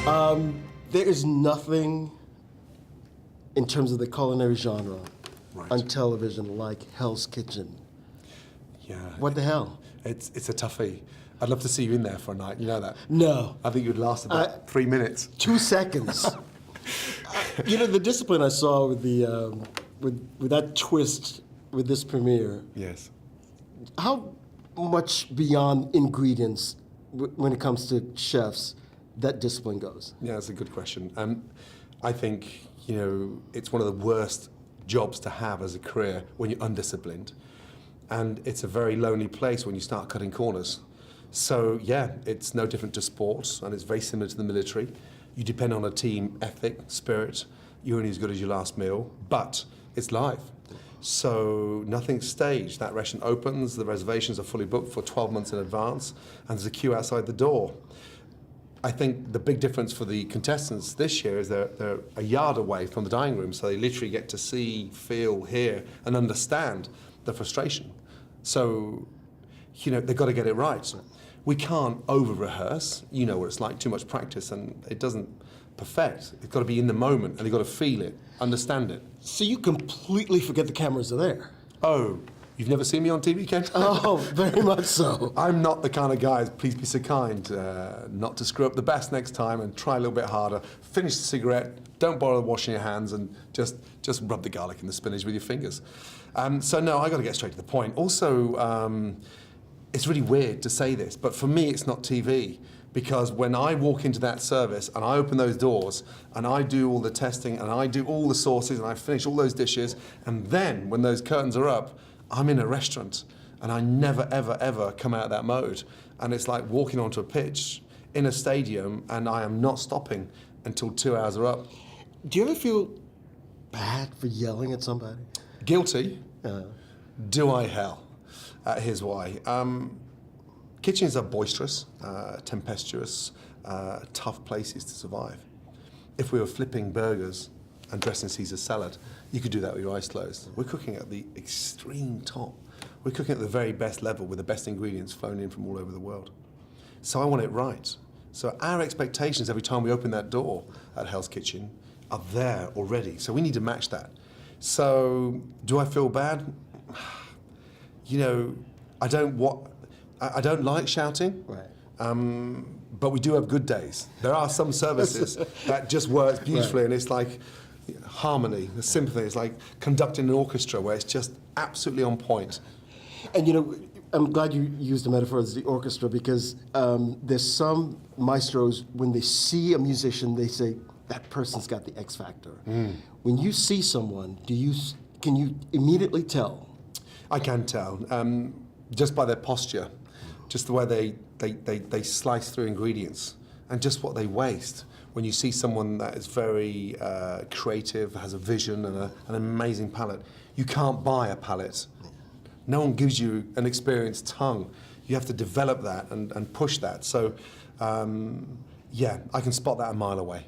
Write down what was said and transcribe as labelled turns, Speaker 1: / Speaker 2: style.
Speaker 1: There is nothing in terms of the culinary genre on television like Hell's Kitchen.
Speaker 2: Yeah.
Speaker 1: What the hell?
Speaker 2: It's a toughie. I'd love to see you in there for a night, you know that?
Speaker 1: No.
Speaker 2: I think you'd last about 3 minutes.
Speaker 1: 2 seconds. You know, the discipline I saw with the with that twist with this premiere.
Speaker 2: Yes.
Speaker 1: How much beyond ingredients when it comes to chefs that discipline goes?
Speaker 2: Yeah, that's a good question. I think, you know, it's one of the worst jobs to have as a career when you're undisciplined. And it's a very lonely place when you start cutting corners. So, yeah, it's no different to sports, and it's very similar to the military. You depend on a team ethic, spirit. You're only as good as your last meal, but it's live. So nothing's staged. That restaurant opens, the reservations are fully booked for 12 months in advance, and there's a queue outside the door. I think the big difference for the contestants this year is they're a yard away from the dining room, so they literally get to see, feel, hear, and understand the frustration. So, you know, they've got to get it right. We can't over-rehearse. You know what it's like, too much practice, and it doesn't perfect. It's got to be in the moment, and they've got to feel it, understand it.
Speaker 1: So you completely forget the cameras are there?
Speaker 2: Oh, you've never seen me on TV, Ken?
Speaker 1: Oh, very much so.
Speaker 2: I'm not the kind of guy, please be so kind, not to screw up the best next time and try a little bit harder. Finish the cigarette, don't bother washing your hands, and just rub the garlic and the spinach with your fingers. So no, I got to get straight to the point. Also, it's really weird to say this, but for me it's not TV, because when I walk into that service and I open those doors and I do all the testing and I do all the sauces and I finish all those dishes, and then when those curtains are up, I'm in a restaurant and I never, ever, ever come out of that mode. And it's like walking onto a pitch in a stadium and I am not stopping until 2 hours are up.
Speaker 1: Do you ever feel bad for yelling at somebody?
Speaker 2: Guilty? Do I hell? Here's why. Kitchens are boisterous, tempestuous, tough places to survive. If we were flipping burgers and dressing Caesar salad, you could do that with your eyes closed. We're cooking at the extreme top. We're cooking at the very best level with the best ingredients flown in from all over the world. So I want it right. So our expectations every time we open that door at Hell's Kitchen are there already. So we need to match that. So do I feel bad? You know, I don't like shouting.
Speaker 1: Right.
Speaker 2: But we do have good days. There are some services that just works beautifully, right. And it's like harmony, the symphony. It's like conducting an orchestra where it's just absolutely on point.
Speaker 1: And you know, I'm glad you used the metaphor as the orchestra, because there's some maestros, when they see a musician, they say, that person's got the X factor. When you see someone, can you immediately tell?
Speaker 2: I can tell, just by their posture, just the way they slice through ingredients, and just what they waste. When you see someone that is very creative, has a vision and an amazing palate, you can't buy a palate. No one gives you an experienced tongue. You have to develop that and push that. So, yeah, I can spot that a mile away.